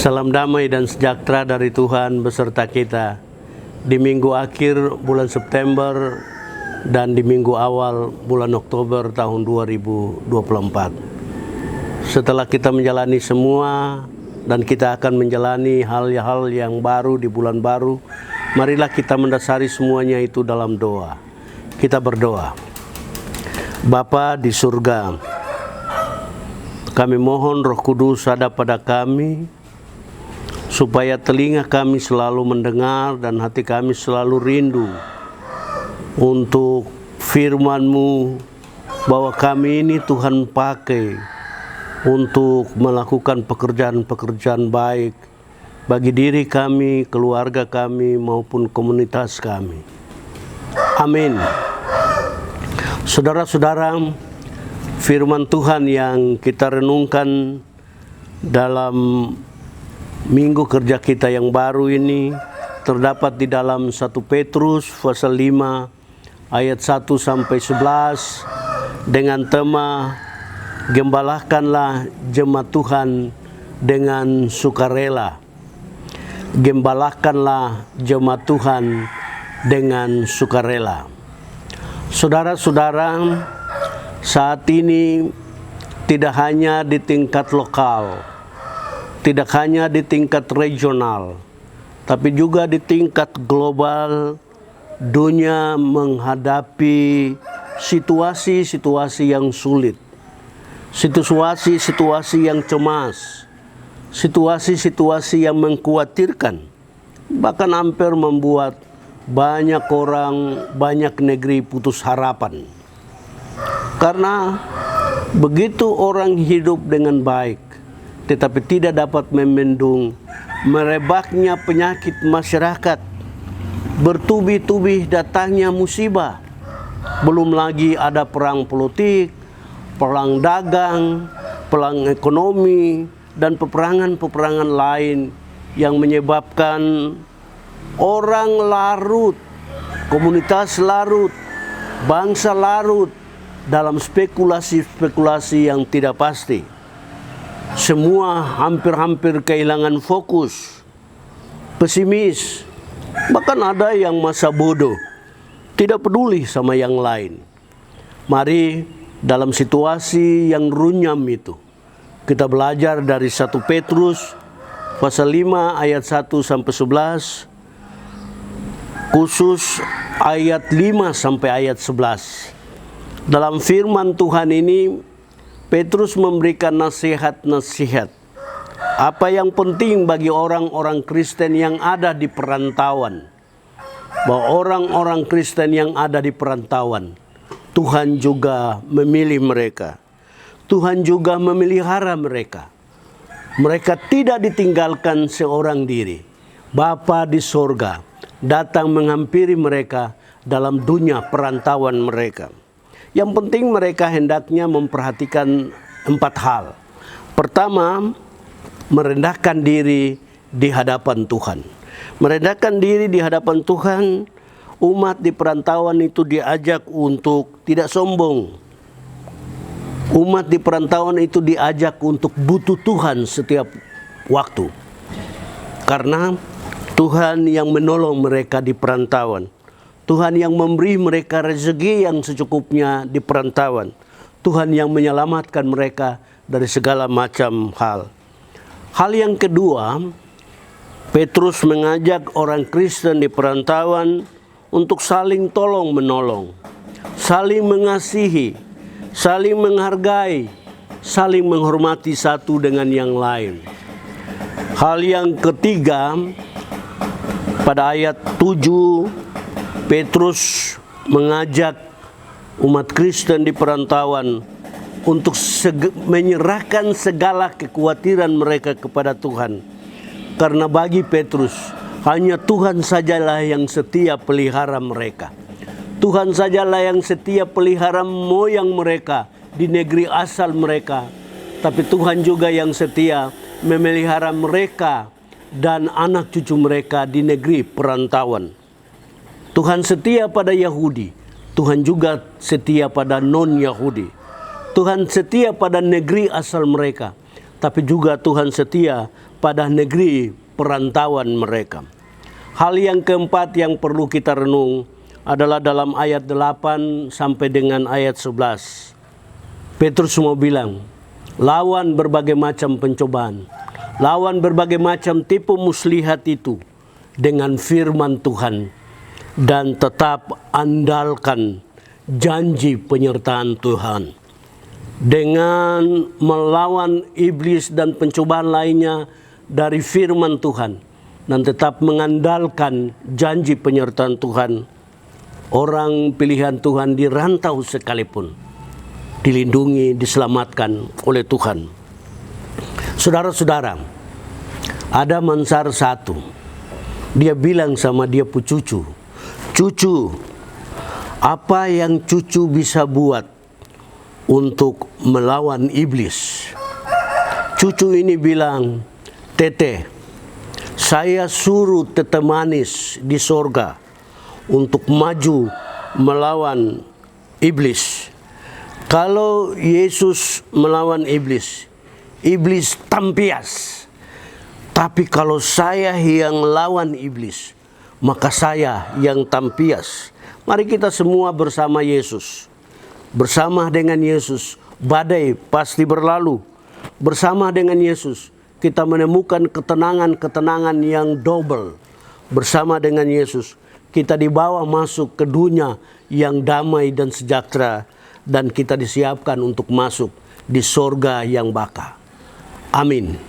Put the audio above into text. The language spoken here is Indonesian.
Salam damai dan sejahtera dari Tuhan beserta kita di minggu akhir bulan September dan di minggu awal bulan Oktober tahun 2024. Setelah kita menjalani semua dan kita akan menjalani hal-hal yang baru di bulan baru, marilah kita mendasari semuanya itu dalam doa. Kita berdoa. Bapa di surga, kami mohon Roh Kudus ada pada kami, supaya telinga kami selalu mendengar dan hati kami selalu rindu untuk firman-Mu, bahwa kami ini Tuhan pakai untuk melakukan pekerjaan-pekerjaan baik bagi diri kami, keluarga kami, maupun komunitas kami. Amin. Saudara-saudara, firman Tuhan yang kita renungkan dalam minggu kerja kita yang baru ini terdapat di dalam 1 Petrus pasal 5 ayat 1 sampai 11 dengan tema Gembalakanlah jemaat Tuhan dengan sukarela. Gembalakanlah jemaat Tuhan dengan sukarela. Saudara-saudara, saat ini tidak hanya di tingkat lokal, tidak hanya di tingkat regional, tapi juga di tingkat global, dunia menghadapi situasi-situasi yang sulit, situasi-situasi yang cemas, situasi-situasi yang mengkhawatirkan, bahkan hampir membuat banyak orang, banyak negeri putus harapan. Karena begitu orang hidup dengan baik, tetapi tidak dapat membendung merebaknya penyakit masyarakat, bertubi-tubi datangnya musibah, belum lagi ada perang politik, perang dagang, perang ekonomi, dan peperangan-peperangan lain yang menyebabkan orang larut, komunitas larut, bangsa larut dalam spekulasi-spekulasi yang tidak pasti. Semua hampir-hampir kehilangan fokus, pesimis, bahkan ada yang masa bodoh, tidak peduli sama yang lain. Mari dalam situasi yang runyam itu, kita belajar dari 1 Petrus pasal 5 ayat 1 sampai 11, khusus ayat 5 sampai ayat 11. Dalam firman Tuhan ini, Petrus memberikan nasihat-nasihat apa yang penting bagi orang-orang Kristen yang ada di perantauan. Bahwa orang-orang Kristen yang ada di perantauan, Tuhan juga memilih mereka. Tuhan juga memelihara mereka. Mereka tidak ditinggalkan seorang diri. Bapa di sorga datang menghampiri mereka dalam dunia perantauan mereka. Yang penting mereka hendaknya memperhatikan 4 hal. Pertama, merendahkan diri di hadapan Tuhan. Merendahkan diri di hadapan Tuhan, umat di perantauan itu diajak untuk tidak sombong. Umat di perantauan itu diajak untuk butuh Tuhan setiap waktu. Karena Tuhan yang menolong mereka di perantauan. Tuhan yang memberi mereka rezeki yang secukupnya di perantauan. Tuhan yang menyelamatkan mereka dari segala macam hal. Hal yang kedua, Petrus mengajak orang Kristen di perantauan untuk saling tolong menolong, saling mengasihi, saling menghargai, saling menghormati satu dengan yang lain. Hal yang ketiga, pada ayat 7, Petrus mengajak umat Kristen di perantauan untuk menyerahkan segala kekhawatiran mereka kepada Tuhan. Karena bagi Petrus, hanya Tuhan sajalah yang setia pelihara mereka. Tuhan sajalah yang setia pelihara moyang mereka di negeri asal mereka. Tapi Tuhan juga yang setia memelihara mereka dan anak cucu mereka di negeri perantauan. Tuhan setia pada Yahudi, Tuhan juga setia pada non-Yahudi. Tuhan setia pada negeri asal mereka, tapi juga Tuhan setia pada negeri perantauan mereka. Hal yang keempat yang perlu kita renung adalah dalam ayat 8 sampai dengan ayat 11. Petrus mau bilang, lawan berbagai macam pencobaan, lawan berbagai macam tipu muslihat itu dengan firman Tuhan, dan tetap andalkan janji penyertaan Tuhan. Dengan melawan iblis dan pencobaan lainnya dari firman Tuhan, dan tetap mengandalkan janji penyertaan Tuhan, orang pilihan Tuhan di rantau sekalipun dilindungi, diselamatkan oleh Tuhan. Saudara-saudara, ada Mansar satu. Dia bilang sama dia pu cucu, "Cucu, apa yang cucu bisa buat untuk melawan iblis?" Cucu ini bilang, "Tete, saya suruh tete manis di sorga untuk maju melawan iblis. Kalau Yesus melawan iblis, iblis tampias. Tapi kalau saya yang lawan iblis, maka saya yang tampias." Mari kita semua bersama Yesus. Bersama dengan Yesus, badai pasti berlalu. Bersama dengan Yesus, kita menemukan ketenangan-ketenangan yang double. Bersama dengan Yesus, kita dibawa masuk ke dunia yang damai dan sejahtera, dan kita disiapkan untuk masuk di sorga yang baka. Amin.